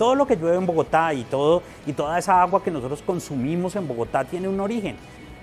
todo lo que llueve en Bogotá y toda esa agua que nosotros consumimos en Bogotá tiene un origen.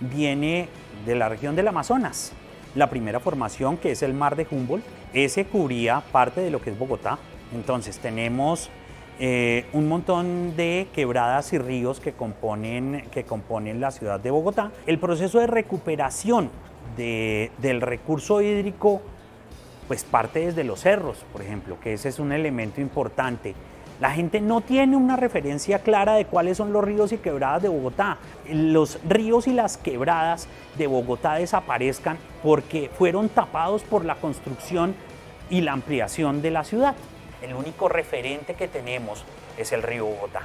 Viene de la región del Amazonas. La primera formación, que es el mar de Humboldt, ese cubría parte de lo que es Bogotá. Entonces tenemos un montón de quebradas y ríos que componen la ciudad de Bogotá. El proceso de recuperación del recurso hídrico pues parte desde los cerros, por ejemplo, que ese es un elemento importante. La gente no tiene una referencia clara de cuáles son los ríos y quebradas de Bogotá. Los ríos y las quebradas de Bogotá desaparezcan porque fueron tapados por la construcción y la ampliación de la ciudad. El único referente que tenemos es el río Bogotá.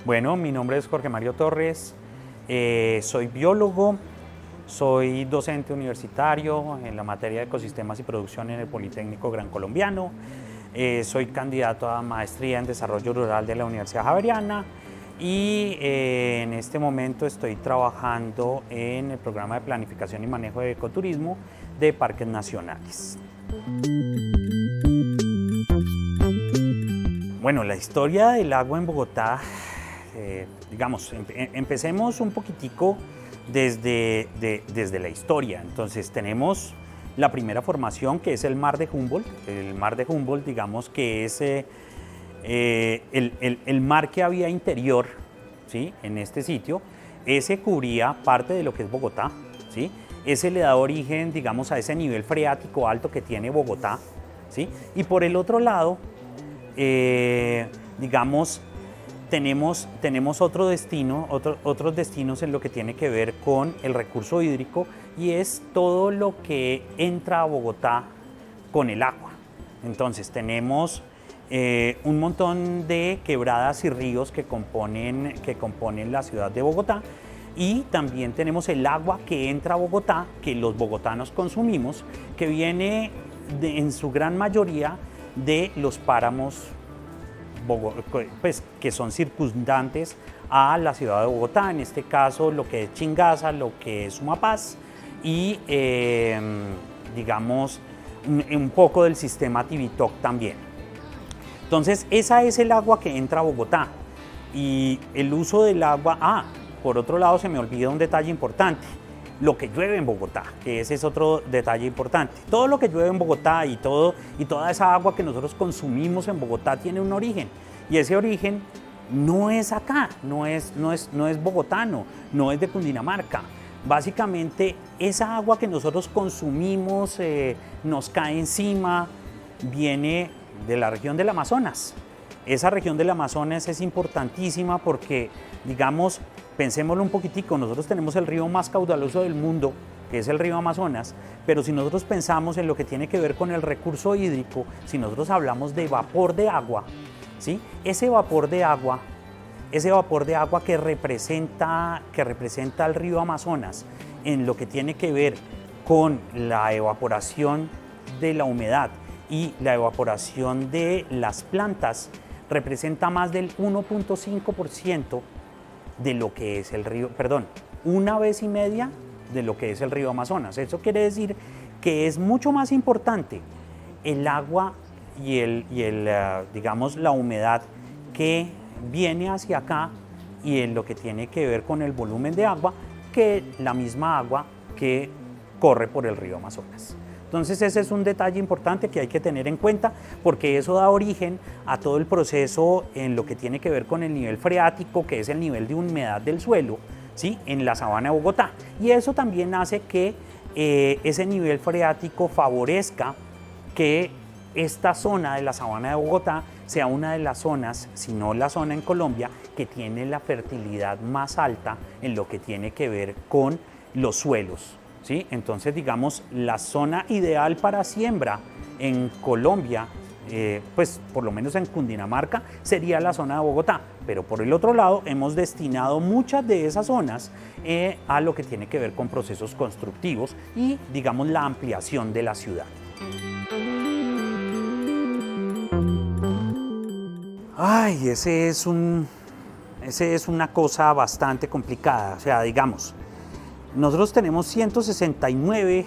Bueno, mi nombre es Jorge Mario Torres, soy biólogo, soy docente universitario en la materia de ecosistemas y producción en el Politécnico Gran Colombiano, soy candidato a maestría en desarrollo rural de la Universidad Javeriana y en este momento estoy trabajando en el programa de planificación y manejo de ecoturismo de parques nacionales. Bueno, la historia del agua en Bogotá, digamos, empecemos un poquitico desde la historia. Entonces tenemos la primera formación, que es el mar de Humboldt. El mar de Humboldt, digamos que es el mar que había interior, ¿sí?, en este sitio. Ese cubría parte de lo que es Bogotá, ¿sí? Ese le da origen, digamos, a ese nivel freático alto que tiene Bogotá, ¿sí? Y por el otro lado, digamos, tenemos otros destinos en lo que tiene que ver con el recurso hídrico, y es todo lo que entra a Bogotá con el agua. Entonces tenemos un montón de quebradas y ríos que componen la ciudad de Bogotá, y también tenemos el agua que entra a Bogotá, que los bogotanos consumimos, que viene en su gran mayoría de los páramos pues, que son circundantes a la ciudad de Bogotá, en este caso lo que es Chingaza, lo que es Sumapaz y digamos un poco del sistema Tibitoc también. Entonces esa es el agua que entra a Bogotá, y el uso del agua, por otro lado se me olvida un detalle importante: lo que llueve en Bogotá, que ese es otro detalle importante. Todo lo que llueve en Bogotá y toda esa agua que nosotros consumimos en Bogotá tiene un origen, y ese origen no es acá, no es bogotano, no es de Cundinamarca. Básicamente esa agua que nosotros consumimos, nos cae encima, viene de la región del Amazonas. Esa región del Amazonas es importantísima porque, digamos, pensémoslo un poquitico, nosotros tenemos el río más caudaloso del mundo, que es el río Amazonas, pero si nosotros pensamos en lo que tiene que ver con el recurso hídrico, si nosotros hablamos de vapor de agua, ¿sí?, ese vapor de agua que representa al río Amazonas en lo que tiene que ver con la evaporación de la humedad y la evaporación de las plantas, representa más del 1.5% de lo que es el río, perdón, 1,5 veces de lo que es el río Amazonas. Eso quiere decir que es mucho más importante el agua y digamos, la humedad que viene hacia acá y en lo que tiene que ver con el volumen de agua, que la misma agua que corre por el río Amazonas. Entonces ese es un detalle importante que hay que tener en cuenta, porque eso da origen a todo el proceso en lo que tiene que ver con el nivel freático, que es el nivel de humedad del suelo, ¿sí?, en la sabana de Bogotá. Y eso también hace que ese nivel freático favorezca que esta zona de la sabana de Bogotá sea una de las zonas, si no la zona en Colombia, que tiene la fertilidad más alta en lo que tiene que ver con los suelos, ¿sí? Entonces, digamos, la zona ideal para siembra en Colombia, pues por lo menos en Cundinamarca, sería la zona de Bogotá. Pero por el otro lado, hemos destinado muchas de esas zonas a lo que tiene que ver con procesos constructivos y, digamos, la ampliación de la ciudad. Ay, ese es una cosa bastante complicada. O sea, digamos, nosotros tenemos 169,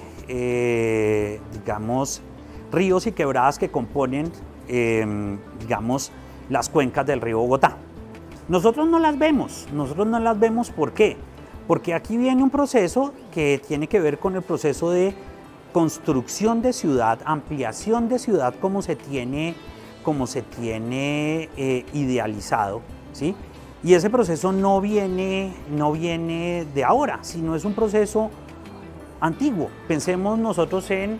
digamos, ríos y quebradas que componen, digamos, las cuencas del río Bogotá. Nosotros no las vemos, ¿por qué? Porque aquí viene un proceso que tiene que ver con el proceso de construcción de ciudad, ampliación de ciudad como se tiene idealizado, ¿sí? Y ese proceso no viene de ahora, sino es un proceso antiguo. Pensemos nosotros en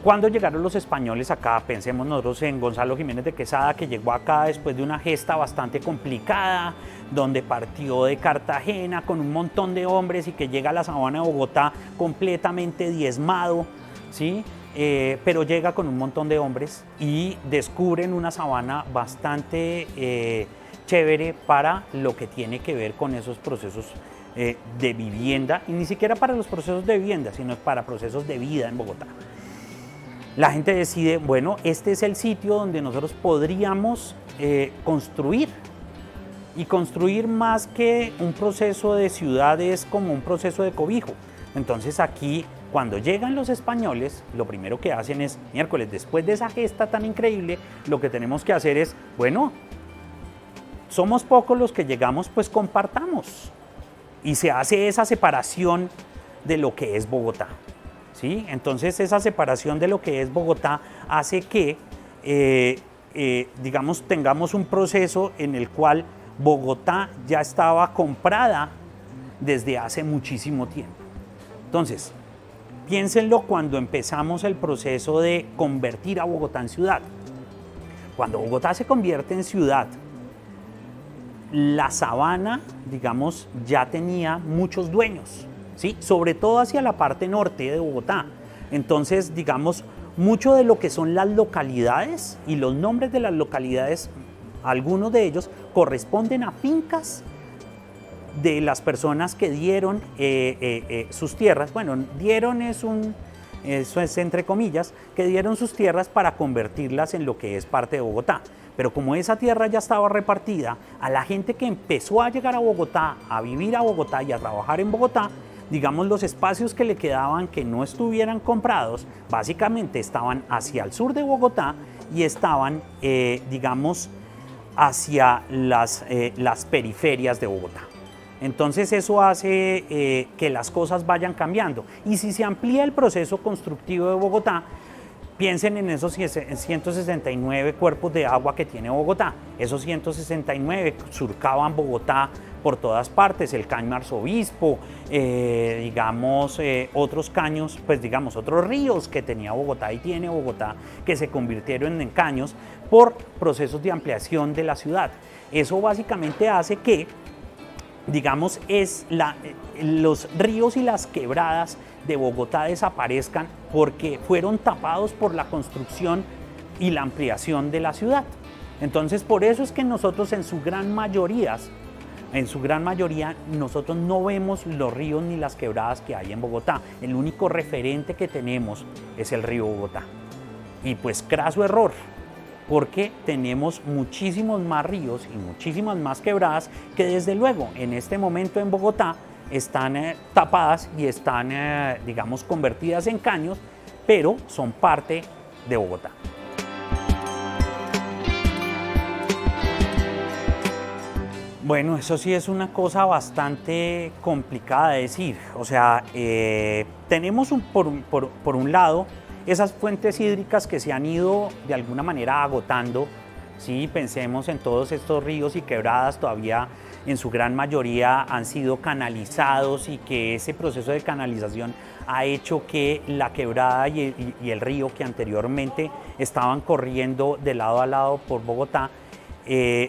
cuando llegaron los españoles acá, pensemos nosotros en Gonzalo Jiménez de Quesada, que llegó acá después de una gesta bastante complicada, donde partió de Cartagena con un montón de hombres y que llega a la sabana de Bogotá completamente diezmado, ¿sí? Pero llega con un montón de hombres y descubren una sabana bastante chévere para lo que tiene que ver con esos procesos de vivienda, y ni siquiera para los procesos de vivienda, sino para procesos de vida en Bogotá. La gente decide, bueno, este es el sitio donde nosotros podríamos construir, y construir más que un proceso de ciudad es como un proceso de cobijo. Entonces aquí, cuando llegan los españoles, lo primero que hacen es, miércoles, después de esa gesta tan increíble, lo que tenemos que hacer es, bueno, somos pocos los que llegamos, pues compartamos. Y se hace esa separación de lo que es Bogotá, ¿sí? Entonces esa separación de lo que es Bogotá hace que, digamos, tengamos un proceso en el cual Bogotá ya estaba comprada desde hace muchísimo tiempo. Entonces, piénsenlo cuando empezamos el proceso de convertir a Bogotá en ciudad. Cuando Bogotá se convierte en ciudad, la sabana, digamos, ya tenía muchos dueños, ¿sí? Sobre todo hacia la parte norte de Bogotá. Entonces, digamos, mucho de lo que son las localidades y los nombres de las localidades, algunos de ellos corresponden a fincas de las personas que dieron sus tierras. Bueno, dieron eso es entre comillas, que dieron sus tierras para convertirlas en lo que es parte de Bogotá. Pero como esa tierra ya estaba repartida, a la gente que empezó a llegar a Bogotá, a vivir a Bogotá y a trabajar en Bogotá, digamos, los espacios que le quedaban que no estuvieran comprados, básicamente estaban hacia el sur de Bogotá y estaban, digamos, hacia las periferias de Bogotá. Entonces eso hace que las cosas vayan cambiando. Y si se amplía el proceso constructivo de Bogotá, piensen en esos 169 cuerpos de agua que tiene Bogotá. Esos 169 surcaban Bogotá por todas partes, el caño Arzobispo, digamos, otros caños, pues digamos, otros ríos que tenía Bogotá y tiene Bogotá, que se convirtieron en caños por procesos de ampliación de la ciudad. Eso básicamente hace que, digamos, los ríos y las quebradas de Bogotá desaparezcan porque fueron tapados por la construcción y la ampliación de la ciudad. Entonces, por eso es que nosotros en su gran mayoría nosotros no vemos los ríos ni las quebradas que hay en Bogotá. El único referente que tenemos es el río Bogotá. Y pues craso error, porque tenemos muchísimos más ríos y muchísimas más quebradas que desde luego en este momento en Bogotá están tapadas y están, digamos, convertidas en caños, pero son parte de Bogotá. Bueno, eso sí es una cosa bastante complicada de decir. O sea, tenemos por un lado esas fuentes hídricas que se han ido de alguna manera agotando, ¿sí? Pensemos en todos estos ríos y quebradas, todavía en su gran mayoría han sido canalizados, y que ese proceso de canalización ha hecho que la quebrada y el río que anteriormente estaban corriendo de lado a lado por Bogotá,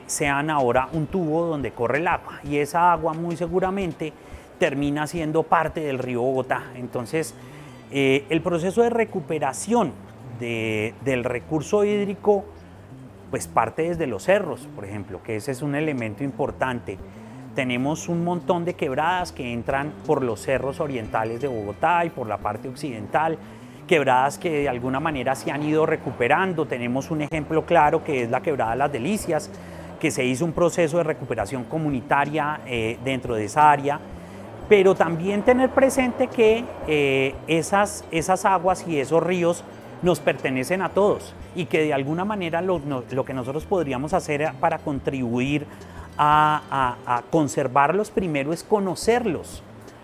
sean ahora un tubo donde corre el agua, y esa agua muy seguramente termina siendo parte del río Bogotá. Entonces, el proceso de recuperación del recurso hídrico pues parte desde los cerros, por ejemplo, que ese es un elemento importante. Tenemos un montón de quebradas que entran por los cerros orientales de Bogotá y por la parte occidental, quebradas que de alguna manera se han ido recuperando. Tenemos un ejemplo claro que es la quebrada Las Delicias, que se hizo un proceso de recuperación comunitaria dentro de esa área, pero también tener presente que esas aguas y esos ríos nos pertenecen a todos y que de alguna manera lo que nosotros podríamos hacer para contribuir a conservarlos primero es conocerlos.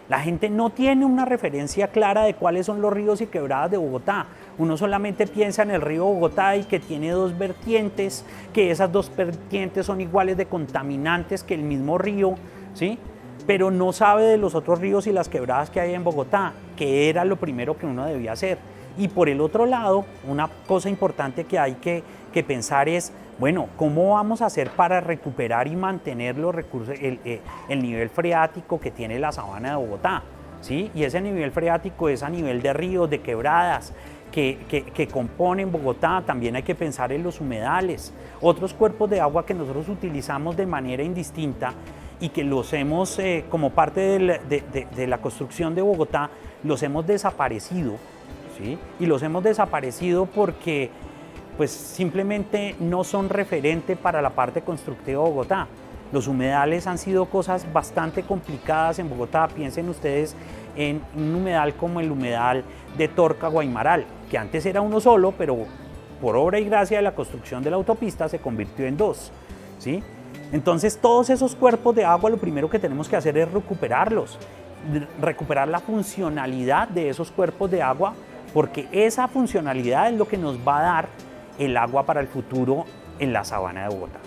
La gente no tiene una referencia clara de cuáles son los ríos y quebradas de Bogotá. Uno solamente piensa en el río Bogotá y que tiene dos vertientes, que esas dos vertientes son iguales de contaminantes que el mismo río, ¿sí? Pero no sabe de los otros ríos y las quebradas que hay en Bogotá, que era lo primero que uno debía hacer. Y por el otro lado, una cosa importante que hay que pensar es, bueno, ¿cómo vamos a hacer para recuperar y mantener los recursos, el nivel freático que tiene la sabana de Bogotá? ¿Sí? Y ese nivel freático es a nivel de ríos, de quebradas, que componen Bogotá. También hay que pensar en los humedales, otros cuerpos de agua que nosotros utilizamos de manera indistinta y que los hemos, como parte de la construcción de Bogotá, los hemos desaparecido, ¿sí? Y los hemos desaparecido porque pues simplemente no son referente para la parte constructiva de Bogotá. Los humedales han sido cosas bastante complicadas en Bogotá. Piensen ustedes en un humedal como el humedal de Torca Guaymaral, que antes era uno solo, pero por obra y gracia de la construcción de la autopista se convirtió en dos, ¿sí? Entonces todos esos cuerpos de agua lo primero que tenemos que hacer es recuperarlos, recuperar la funcionalidad de esos cuerpos de agua, porque esa funcionalidad es lo que nos va a dar el agua para el futuro en la sabana de Bogotá.